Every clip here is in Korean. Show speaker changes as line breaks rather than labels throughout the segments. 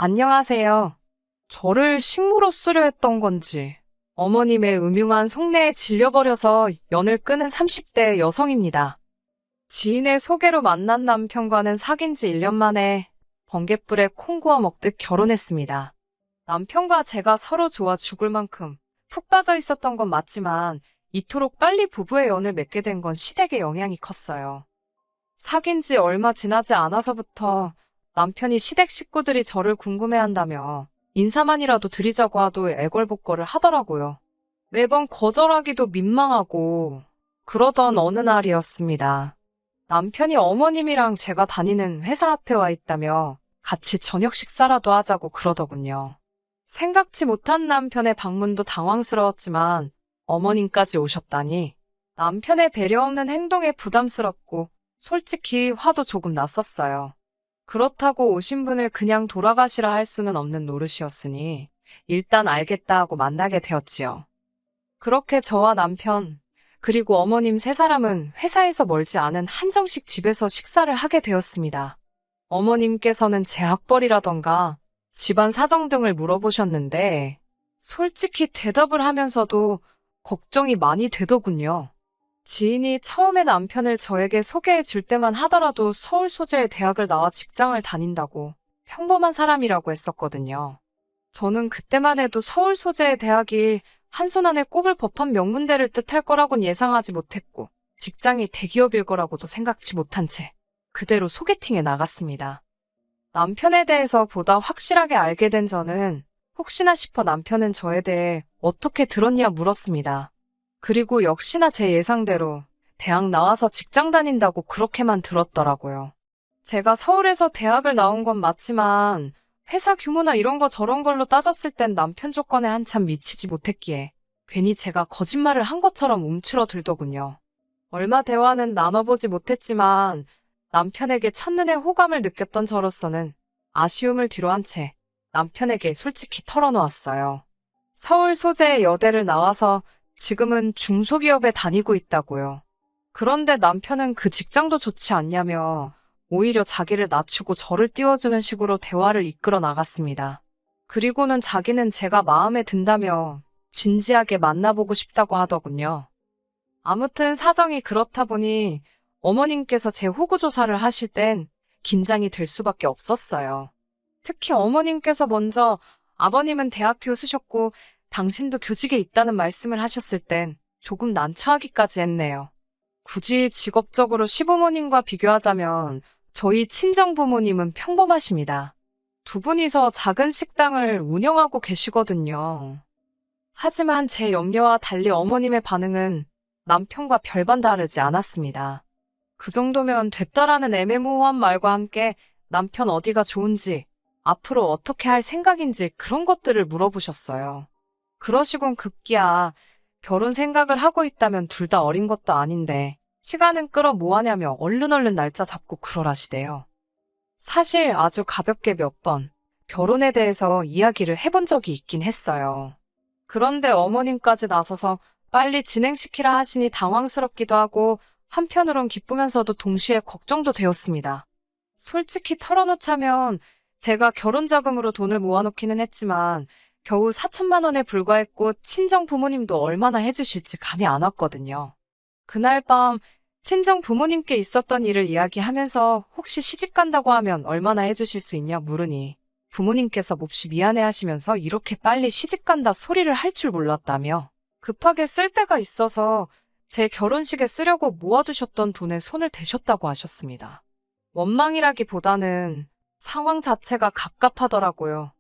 안녕하세요. 저를 식모로 쓰려 했던 건지 어머님의 음흉한 속내에 질려버려서 연을 끊은 30대 여성입니다. 지인의 소개로 만난 남편과는 사귄 지 1년 만에 번갯불에 콩 구워 먹듯 결혼했습니다. 남편과 제가 서로 좋아 죽을 만큼 푹 빠져 있었던 건 맞지만 이토록 빨리 부부의 연을 맺게 된 건 시댁의 영향이 컸어요. 사귄 지 얼마 지나지 않아서부터 남편이 시댁 식구들이 저를 궁금해한다며 인사만이라도 드리자고 하도 애걸복걸을 하더라고요. 매번 거절하기도 민망하고 그러던 어느 날이었습니다. 남편이 어머님이랑 제가 다니는 회사 앞에 와 있다며 같이 저녁 식사라도 하자고 그러더군요. 생각지 못한 남편의 방문도 당황스러웠지만 어머님까지 오셨다니 남편의 배려 없는 행동에 부담스럽고 솔직히 화도 조금 났었어요. 그렇다고 오신 분을 그냥 돌아가시라 할 수는 없는 노릇이었으니 일단 알겠다 하고 만나게 되었지요. 그렇게 저와 남편, 그리고 어머님 세 사람은 회사에서 멀지 않은 한정식 집에서 식사를 하게 되었습니다. 어머님께서는 제 학벌이라던가 집안 사정 등을 물어보셨는데 솔직히 대답을 하면서도 걱정이 많이 되더군요. 지인이 처음에 남편을 저에게 소개해 줄 때만 하더라도 서울 소재의 대학을 나와 직장을 다닌다고 평범한 사람이라고 했었거든요. 저는 그때만 해도 서울 소재의 대학이 한 손 안에 꼽을 법한 명문대를 뜻할 거라곤 예상하지 못했고 직장이 대기업일 거라고도 생각지 못한 채 그대로 소개팅에 나갔습니다. 남편에 대해서 보다 확실하게 알게 된 저는 혹시나 싶어 남편은 저에 대해 어떻게 들었냐 물었습니다. 그리고 역시나 제 예상대로 대학 나와서 직장 다닌다고 그렇게만 들었더라고요. 제가 서울에서 대학을 나온 건 맞지만 회사 규모나 이런 거 저런 걸로 따졌을 땐 남편 조건에 한참 미치지 못했기에 괜히 제가 거짓말을 한 것처럼 움츠러들더군요. 얼마 대화는 나눠보지 못했지만 남편에게 첫눈에 호감을 느꼈던 저로서는 아쉬움을 뒤로한 채 남편에게 솔직히 털어놓았어요. 서울 소재의 여대를 나와서 지금은 중소기업에 다니고 있다고요. 그런데 남편은 그 직장도 좋지 않냐며 오히려 자기를 낮추고 저를 띄워주는 식으로 대화를 이끌어 나갔습니다. 그리고는 자기는 제가 마음에 든다며 진지하게 만나보고 싶다고 하더군요. 아무튼 사정이 그렇다 보니 어머님께서 제 호구조사를 하실 땐 긴장이 될 수밖에 없었어요. 특히 어머님께서 먼저 아버님은 대학 교수셨고 당신도 교직에 있다는 말씀을 하셨을 땐 조금 난처하기까지 했네요. 굳이 직업적으로 시부모님과 비교하자면 저희 친정부모님은 평범하십니다. 두 분이서 작은 식당을 운영하고 계시거든요. 하지만 제 염려와 달리 어머님의 반응은 남편과 별반 다르지 않았습니다. 그 정도면 됐다라는 애매모호한 말과 함께 남편 어디가 좋은지, 앞으로 어떻게 할 생각인지 그런 것들을 물어보셨어요. 그러시곤 급기야 결혼 생각을 하고 있다면 둘 다 어린 것도 아닌데 시간은 끌어 뭐하냐며 얼른 날짜 잡고 그러라시대요. 사실 아주 가볍게 몇 번 결혼에 대해서 이야기를 해본 적이 있긴 했어요. 그런데 어머님까지 나서서 빨리 진행시키라 하시니 당황스럽기도 하고 한편으론 기쁘면서도 동시에 걱정도 되었습니다. 솔직히 털어놓자면 제가 결혼 자금으로 돈을 모아놓기는 했지만 겨우 4천만 원에 불과했고 친정 부모님도 얼마나 해주실지 감이 안 왔거든요. 그날 밤 친정 부모님께 있었던 일을 이야기하면서 혹시 시집 간다고 하면 얼마나 해주실 수 있냐 물으니 부모님께서 몹시 미안해하시면서 이렇게 빨리 시집 간다 소리를 할 줄 몰랐다며 급하게 쓸 데가 있어서 제 결혼식에 쓰려고 모아두셨던 돈에 손을 대셨다고 하셨습니다. 원망이라기보다는 상황 자체가 갑갑하더라고요.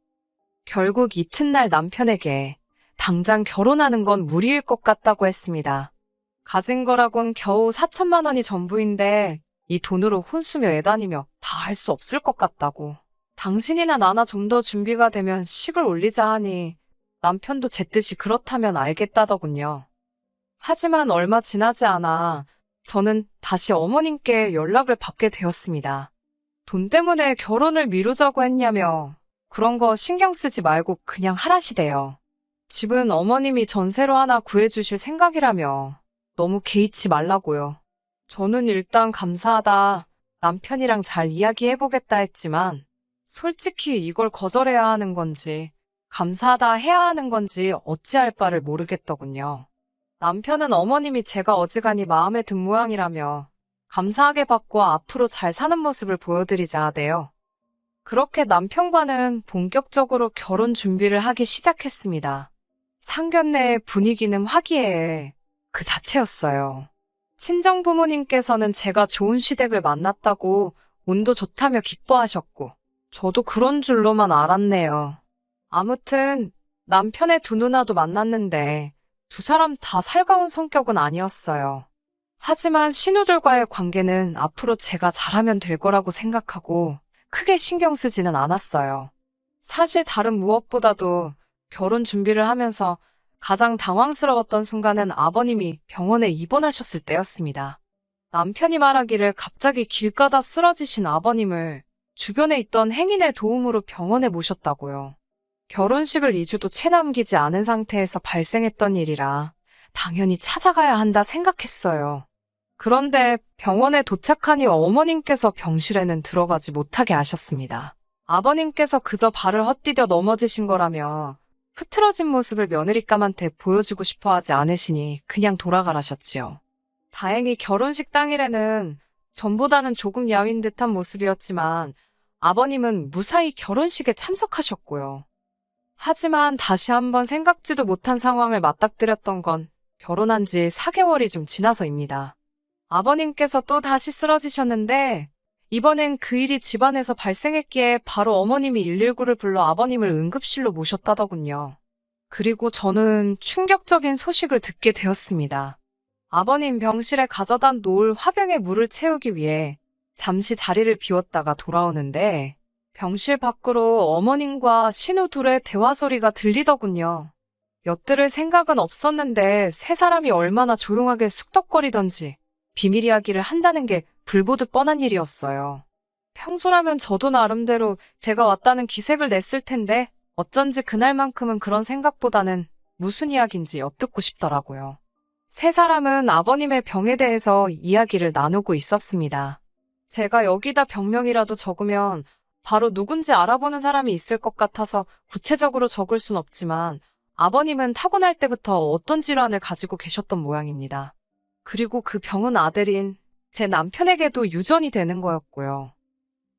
결국 이튿날 남편에게 당장 결혼하는 건 무리일 것 같다고 했습니다. 가진 거라곤 겨우 4천만 원이 전부인데 이 돈으로 혼수며 애다니며 다 할 수 없을 것 같다고. 당신이나 나나 좀 더 준비가 되면 식을 올리자 하니 남편도 제 뜻이 그렇다면 알겠다더군요. 하지만 얼마 지나지 않아 저는 다시 어머님께 연락을 받게 되었습니다. 돈 때문에 결혼을 미루자고 했냐며 그런 거 신경 쓰지 말고 그냥 하라시대요. 집은 어머님이 전세로 하나 구해주실 생각이라며 너무 개의치 말라고요. 저는 일단 감사하다 남편이랑 잘 이야기해보겠다 했지만 솔직히 이걸 거절해야 하는 건지, 감사하다 해야 하는 건지 어찌할 바를 모르겠더군요. 남편은 어머님이 제가 어지간히 마음에 든 모양이라며 감사하게 받고 앞으로 잘 사는 모습을 보여드리자 하대요. 그렇게 남편과는 본격적으로 결혼 준비를 하기 시작했습니다. 상견례의 분위기는 화기애애 그 자체였어요. 친정 부모님께서는 제가 좋은 시댁을 만났다고 운도 좋다며 기뻐하셨고, 저도 그런 줄로만 알았네요. 아무튼 남편의 두 누나도 만났는데 두 사람 다 살가운 성격은 아니었어요. 하지만 신우들과의 관계는 앞으로 제가 잘하면 될 거라고 생각하고 크게 신경 쓰지는 않았어요. 사실 다른 무엇보다도 결혼 준비를 하면서 가장 당황스러웠던 순간은 아버님이 병원에 입원하셨을 때였습니다. 남편이 말하기를 갑자기 길 가다 쓰러지신 아버님을 주변에 있던 행인의 도움으로 병원에 모셨다고요. 결혼식을 2주도 채 남기지 않은 상태에서 발생했던 일이라 당연히 찾아가야 한다 생각했어요. 그런데 병원에 도착하니 어머님께서 병실에는 들어가지 못하게 하셨습니다. 아버님께서 그저 발을 헛디뎌 넘어지신 거라며 흐트러진 모습을 며느리감한테 보여주고 싶어 하지 않으시니 그냥 돌아가라셨지요. 다행히 결혼식 당일에는 전보다는 조금 야윈 듯한 모습이었지만 아버님은 무사히 결혼식에 참석하셨고요. 하지만 다시 한번 생각지도 못한 상황을 맞닥뜨렸던 건 결혼한 지 4개월이 좀 지나서입니다. 아버님께서 또 다시 쓰러지셨는데 이번엔 그 일이 집안에서 발생했기에 바로 어머님이 119를 불러 아버님을 응급실로 모셨다더군요. 그리고 저는 충격적인 소식을 듣게 되었습니다. 아버님 병실에 가져다 놓을 화병에 물을 채우기 위해 잠시 자리를 비웠다가 돌아오는데 병실 밖으로 어머님과 신우 둘의 대화 소리가 들리더군요. 엿들을 생각은 없었는데 세 사람이 얼마나 조용하게 쑥덕거리던지 비밀 이야기를 한다는 게 불보듯 뻔한 일이었어요. 평소라면 저도 나름대로 제가 왔다는 기색을 냈을 텐데 어쩐지 그날만큼은 그런 생각보다는 무슨 이야기인지 엿듣고 싶더라고요. 세 사람은 아버님의 병에 대해서 이야기를 나누고 있었습니다. 제가 여기다 병명이라도 적으면 바로 누군지 알아보는 사람이 있을 것 같아서 구체적으로 적을 순 없지만 아버님은 타고날 때부터 어떤 질환을 가지고 계셨던 모양입니다. 그리고 그 병은 아들인 제 남편에게도 유전이 되는 거였고요.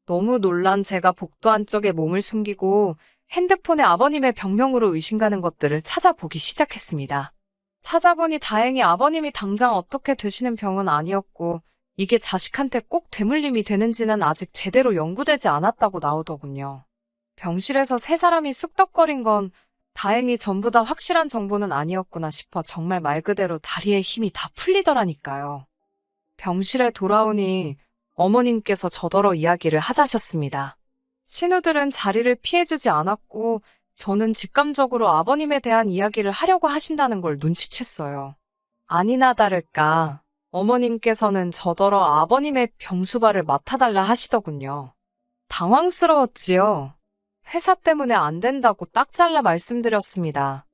너무 놀란 제가 복도 안쪽에 몸을 숨기고 핸드폰에 아버님의 병명으로 의심가는 것들을 찾아보기 시작했습니다. 찾아보니 다행히 아버님이 당장 어떻게 되시는 병은 아니었고 이게 자식한테 꼭 되물림이 되는지는 아직 제대로 연구되지 않았다고 나오더군요. 병실에서 세 사람이 쑥덕거린 건 다행히 전부 다 확실한 정보는 아니었구나 싶어 정말 말 그대로 다리에 힘이 다 풀리더라니까요. 병실에 돌아오니 어머님께서 저더러 이야기를 하자셨습니다. 신우들은 자리를 피해주지 않았고 저는 직감적으로 아버님에 대한 이야기를 하려고 하신다는 걸 눈치챘어요. 아니나 다를까 어머님께서는 저더러 아버님의 병수발을 맡아달라 하시더군요. 당황스러웠지요. 회사 때문에 안 된다고 딱 잘라 말씀드렸습니다.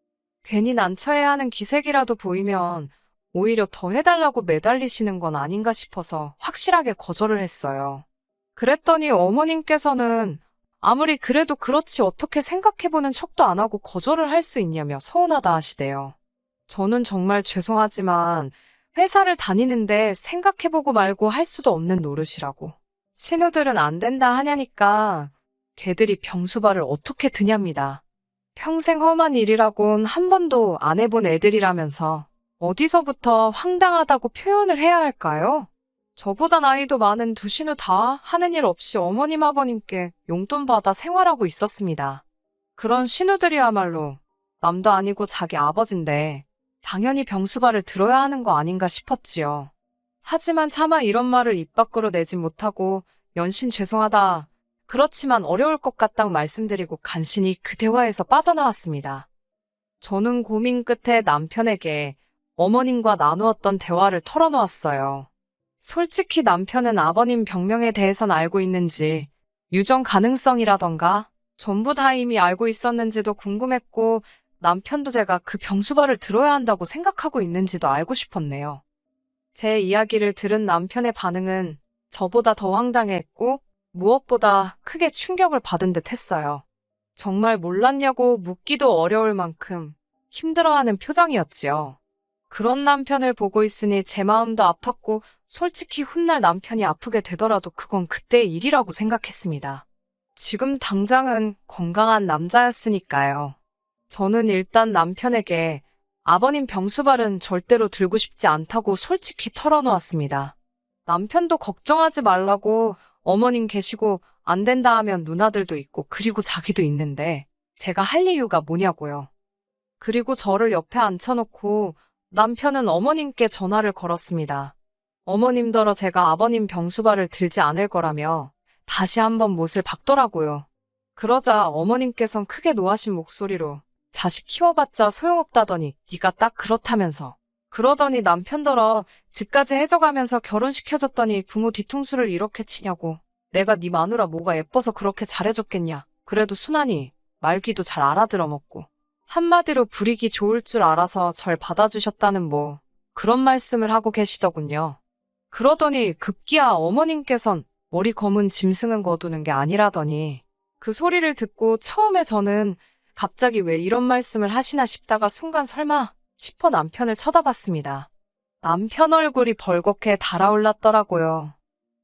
괜히 난처해야 하는 기색이라도 보이면 오히려 더 해달라고 매달리시는 건 아닌가 싶어서 확실하게 거절을 했어요. 그랬더니 어머님께서는 아무리 그래도 그렇지 어떻게 생각해보는 척도 안 하고 거절을 할 수 있냐며 서운하다 하시대요. 저는 정말 죄송하지만 회사를 다니는데 생각해보고 말고 할 수도 없는 노릇이라고. 신우들은 안 된다 하냐니까 걔들이 병수발을 어떻게 드냐입니다. 평생 험한 일이라곤 한 번도 안 해본 애들이라면서 어디서부터 황당하다고 표현을 해야 할까요? 저보다 나이도 많은 두 신우 다 하는 일 없이 어머님 아버님께 용돈 받아 생활하고 있었습니다. 그런 신우들이야말로 남도 아니고 자기 아버지인데 당연히 병수발을 들어야 하는 거 아닌가 싶었지요. 하지만 차마 이런 말을 입 밖으로 내진 못하고 연신 죄송하다. 그렇지만 어려울 것 같다고 말씀드리고 간신히 그 대화에서 빠져나왔습니다. 저는 고민 끝에 남편에게 어머님과 나누었던 대화를 털어놓았어요. 솔직히 남편은 아버님 병명에 대해선 알고 있는지, 유전 가능성이라던가 전부 다 이미 알고 있었는지도 궁금했고 남편도 제가 그 병수발을 들어야 한다고 생각하고 있는지도 알고 싶었네요. 제 이야기를 들은 남편의 반응은 저보다 더 황당했고 무엇보다 크게 충격을 받은 듯 했어요. 정말 몰랐냐고 묻기도 어려울 만큼 힘들어하는 표정이었지요. 그런 남편을 보고 있으니 제 마음도 아팠고 솔직히 훗날 남편이 아프게 되더라도 그건 그때의 일이라고 생각했습니다. 지금 당장은 건강한 남자였으니까요. 저는 일단 남편에게 아버님 병수발은 절대로 들고 싶지 않다고 솔직히 털어놓았습니다. 남편도 걱정하지 말라고 어머님 계시고 안 된다 하면 누나들도 있고 그리고 자기도 있는데 제가 할 이유가 뭐냐고요. 그리고 저를 옆에 앉혀놓고 남편은 어머님께 전화를 걸었습니다. 어머님더러 제가 아버님 병수발을 들지 않을 거라며 다시 한번 못을 박더라고요. 그러자 어머님께선 크게 노하신 목소리로 자식 키워봤자 소용없다더니 네가 딱 그렇다면서. 그러더니 남편더러 집까지 해져가면서 결혼시켜줬더니 부모 뒤통수를 이렇게 치냐고. 내가 네 마누라 뭐가 예뻐서 그렇게 잘해줬겠냐. 그래도 순하니 말귀도 잘 알아들어 먹고. 한마디로 부리기 좋을 줄 알아서 절 받아주셨다는 뭐 그런 말씀을 하고 계시더군요. 그러더니 급기야 어머님께선 머리 검은 짐승은 거두는 게 아니라더니 그 소리를 듣고 처음에 저는 갑자기 왜 이런 말씀을 하시나 싶다가 순간 설마 싶어 남편을 쳐다봤습니다. 남편 얼굴이 벌겋게 달아올랐더라고요.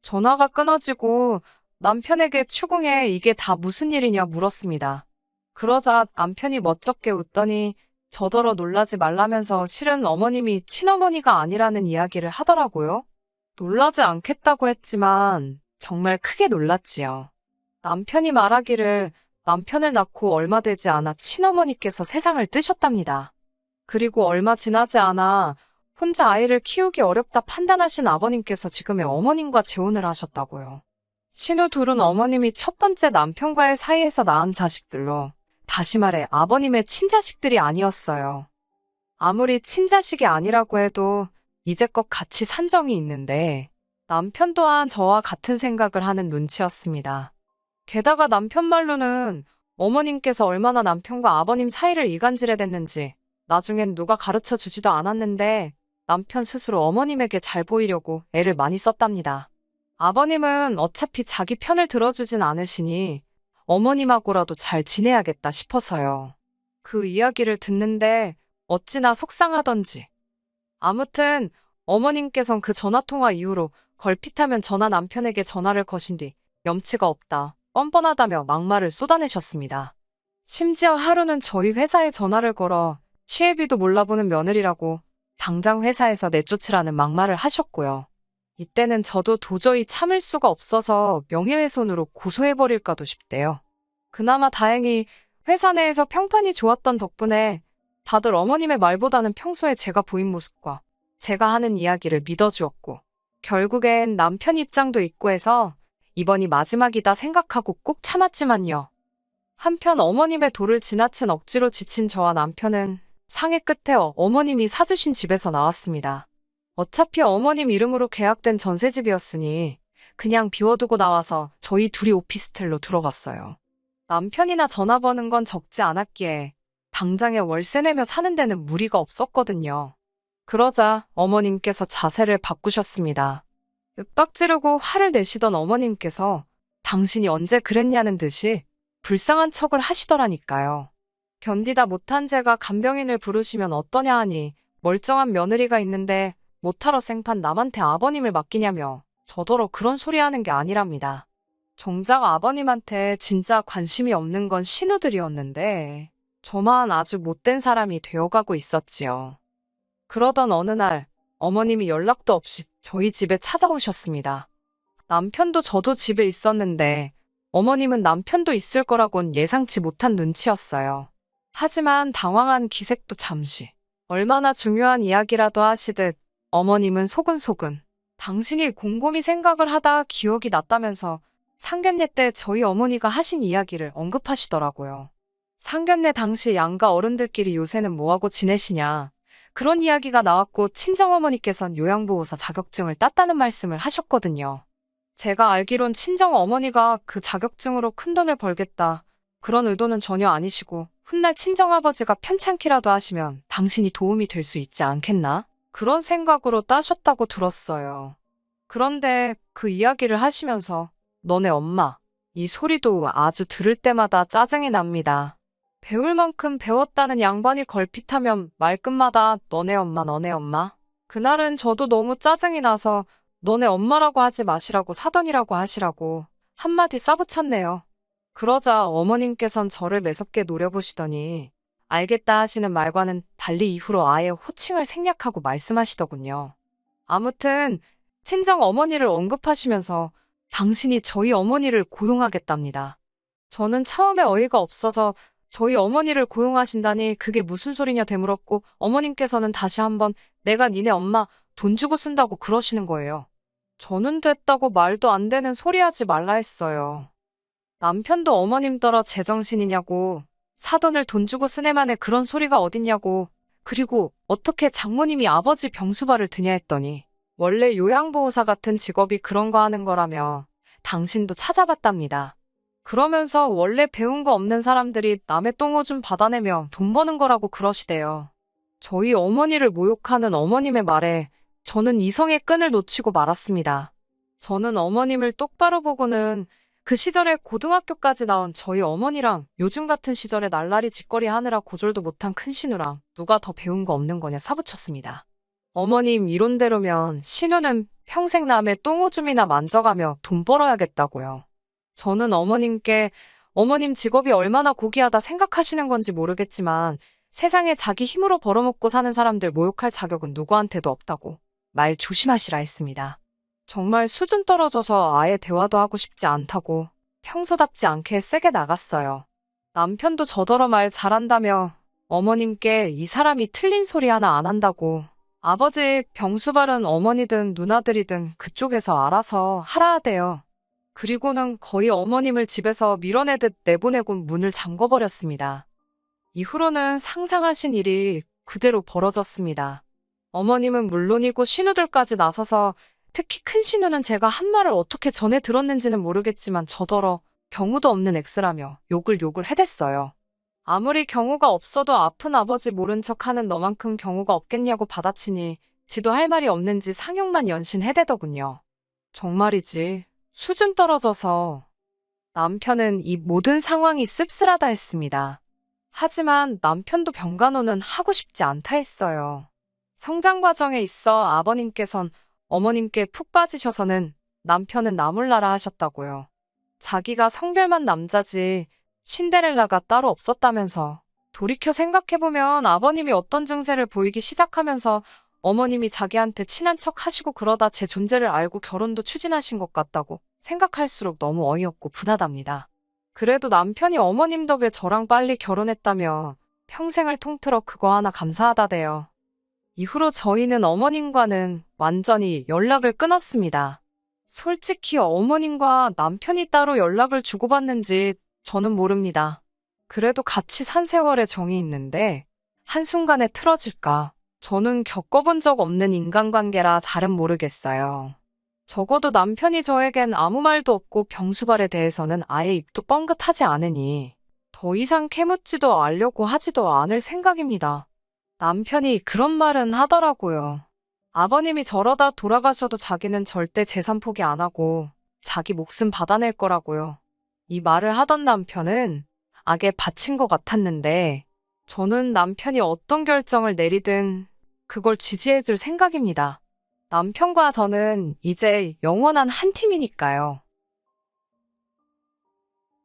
전화가 끊어지고 남편에게 추궁해 이게 다 무슨 일이냐 물었습니다. 그러자 남편이 멋쩍게 웃더니 저더러 놀라지 말라면서 실은 어머님이 친어머니가 아니라는 이야기를 하더라고요. 놀라지 않겠다고 했지만 정말 크게 놀랐지요. 남편이 말하기를 남편을 낳고 얼마 되지 않아 친어머니께서 세상을 뜨셨답니다. 그리고 얼마 지나지 않아 혼자 아이를 키우기 어렵다 판단하신 아버님께서 지금의 어머님과 재혼을 하셨다고요. 신우 둘은 어머님이 첫 번째 남편과의 사이에서 낳은 자식들로 다시 말해 아버님의 친자식들이 아니었어요. 아무리 친자식이 아니라고 해도 이제껏 같이 산 정이 있는데 남편 또한 저와 같은 생각을 하는 눈치였습니다. 게다가 남편 말로는 어머님께서 얼마나 남편과 아버님 사이를 이간질해댔는지 나중엔 누가 가르쳐 주지도 않았는데 남편 스스로 어머님에게 잘 보이려고 애를 많이 썼답니다. 아버님은 어차피 자기 편을 들어주진 않으시니 어머님하고라도 잘 지내야겠다 싶어서요. 그 이야기를 듣는데 어찌나 속상하던지. 아무튼 어머님께선 그 전화통화 이후로 걸핏하면 전화 남편에게 전화를 거신 뒤 염치가 없다, 뻔뻔하다며 막말을 쏟아내셨습니다. 심지어 하루는 저희 회사에 전화를 걸어 시애비도 몰라보는 며느리라고 당장 회사에서 내쫓으라는 막말을 하셨고요. 이때는 저도 도저히 참을 수가 없어서 명예훼손으로 고소해버릴까도 싶대요. 그나마 다행히 회사 내에서 평판이 좋았던 덕분에 다들 어머님의 말보다는 평소에 제가 보인 모습과 제가 하는 이야기를 믿어주었고 결국엔 남편 입장도 있고 해서 이번이 마지막이다 생각하고 꾹 참았지만요. 한편 어머님의 도를 지나친 억지로 지친 저와 남편은 상해 끝에 어머님이 사주신 집에서 나왔습니다. 어차피 어머님 이름으로 계약된 전셋집이었으니 그냥 비워두고 나와서 저희 둘이 오피스텔로 들어갔어요. 남편이나 전화 버는 건 적지 않았기에 당장에 월세 내며 사는 데는 무리가 없었거든요. 그러자 어머님께서 자세를 바꾸셨습니다. 윽박 지르고 화를 내시던 어머님께서 당신이 언제 그랬냐는 듯이 불쌍한 척을 하시더라니까요. 견디다 못한 제가 간병인을 부르시면 어떠냐 하니 멀쩡한 며느리가 있는데 못하러 생판 남한테 아버님을 맡기냐며 저더러 그런 소리 하는 게 아니랍니다. 정작 아버님한테 진짜 관심이 없는 건 신우들이었는데 저만 아주 못된 사람이 되어가고 있었지요. 그러던 어느 날 어머님이 연락도 없이 저희 집에 찾아오셨습니다. 남편도 저도 집에 있었는데 어머님은 남편도 있을 거라곤 예상치 못한 눈치였어요. 하지만 당황한 기색도 잠시. 얼마나 중요한 이야기라도 하시듯 어머님은 소근소근 당신이 곰곰이 생각을 하다 기억이 났다면서 상견례 때 저희 어머니가 하신 이야기를 언급하시더라고요. 상견례 당시 양가 어른들끼리 요새는 뭐하고 지내시냐. 그런 이야기가 나왔고 친정어머니께선 요양보호사 자격증을 땄다는 말씀을 하셨거든요. 제가 알기론 친정어머니가 그 자격증으로 큰돈을 벌겠다. 그런 의도는 전혀 아니시고 훗날 친정아버지가 편찮기라도 하시면 당신이 도움이 될 수 있지 않겠나? 그런 생각으로 따셨다고 들었어요. 그런데 그 이야기를 하시면서 너네 엄마. 이 소리도 아주 들을 때마다 짜증이 납니다. 배울 만큼 배웠다는 양반이 걸핏하면 말끝마다 너네 엄마, 너네 엄마. 그날은 저도 너무 짜증이 나서 너네 엄마라고 하지 마시라고 사돈이라고 하시라고 한마디 싸붙였네요. 그러자 어머님께선 저를 매섭게 노려보시더니 알겠다 하시는 말과는 달리 이후로 아예 호칭을 생략하고 말씀하시더군요. 아무튼 친정 어머니를 언급하시면서 당신이 저희 어머니를 고용하겠답니다. 저는 처음에 어이가 없어서 저희 어머니를 고용하신다니 그게 무슨 소리냐 되물었고 어머님께서는 다시 한번 내가 니네 엄마 돈 주고 쓴다고 그러시는 거예요. 저는 됐다고 말도 안 되는 소리 하지 말라 했어요. 남편도 어머님더러 제정신이냐고 사돈을 돈 주고 쓰네만에 그런 소리가 어딨냐고 그리고 어떻게 장모님이 아버지 병수발을 드냐 했더니 원래 요양보호사 같은 직업이 그런 거 하는 거라며 당신도 찾아봤답니다. 그러면서 원래 배운 거 없는 사람들이 남의 똥오줌 받아내며 돈 버는 거라고 그러시대요. 저희 어머니를 모욕하는 어머님의 말에 저는 이성의 끈을 놓치고 말았습니다. 저는 어머님을 똑바로 보고는 그 시절에 고등학교까지 나온 저희 어머니랑 요즘 같은 시절에 날라리 짓거리 하느라 고졸도 못한 큰 신우랑 누가 더 배운 거 없는 거냐 사붙였습니다. 어머님 이론대로면 신우는 평생 남의 똥오줌이나 만져가며 돈 벌어야겠다고요. 저는 어머님께 어머님 직업이 얼마나 고귀하다 생각하시는 건지 모르겠지만 세상에 자기 힘으로 벌어먹고 사는 사람들 모욕할 자격은 누구한테도 없다고 말 조심하시라 했습니다. 정말 수준 떨어져서 아예 대화도 하고 싶지 않다고 평소답지 않게 세게 나갔어요. 남편도 저더러 말 잘한다며 어머님께 이 사람이 틀린 소리 하나 안 한다고 아버지 병수발은 어머니든 누나들이든 그쪽에서 알아서 하라 하대요. 그리고는 거의 어머님을 집에서 밀어내듯 내보내고 문을 잠궈버렸습니다. 이후로는 상상하신 일이 그대로 벌어졌습니다. 어머님은 물론이고 신우들까지 나서서 특히 큰 신우는 제가 한 말을 어떻게 전해 들었는지는 모르겠지만 저더러 경우도 없는 X라며 욕을 해댔어요. 아무리 경우가 없어도 아픈 아버지 모른 척하는 너만큼 경우가 없겠냐고 받아치니 지도 할 말이 없는지 상욕만 연신 해대더군요. 정말이지 수준 떨어져서 남편은 이 모든 상황이 씁쓸하다 했습니다. 하지만 남편도 병간호는 하고 싶지 않다 했어요. 성장 과정에 있어 아버님께선 어머님께 푹 빠지셔서는 남편은 나 몰라라 하셨다고요. 자기가 성별만 남자지 신데렐라가 따로 없었다면서. 돌이켜 생각해보면 아버님이 어떤 증세를 보이기 시작하면서 어머님이 자기한테 친한 척 하시고 그러다 제 존재를 알고 결혼도 추진하신 것 같다고 생각할수록 너무 어이없고 분하답니다. 그래도 남편이 어머님 덕에 저랑 빨리 결혼했다며 평생을 통틀어 그거 하나 감사하다대요. 이후로 저희는 어머님과는 완전히 연락을 끊었습니다. 솔직히 어머님과 남편이 따로 연락을 주고받는지 저는 모릅니다. 그래도 같이 산 세월에 정이 있는데 한순간에 틀어질까? 저는 겪어본 적 없는 인간관계라 잘은 모르겠어요. 적어도 남편이 저에겐 아무 말도 없고 병수발에 대해서는 아예 입도 뻥긋하지 않으니 더 이상 캐묻지도 않으려고 하지도 않을 생각입니다. 남편이 그런 말은 하더라고요. 아버님이 저러다 돌아가셔도 자기는 절대 재산 포기 안 하고 자기 목숨 받아낼 거라고요. 이 말을 하던 남편은 악에 바친 것 같았는데 저는 남편이 어떤 결정을 내리든 그걸 지지해줄 생각입니다. 남편과 저는 이제 영원한 한 팀이니까요.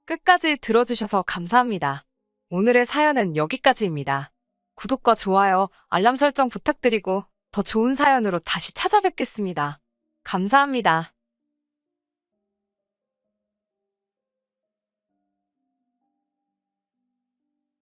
끝까지 들어주셔서 감사합니다. 오늘의 사연은 여기까지입니다. 구독과 좋아요, 알람 설정 부탁드리고 더 좋은 사연으로 다시 찾아뵙겠습니다. 감사합니다.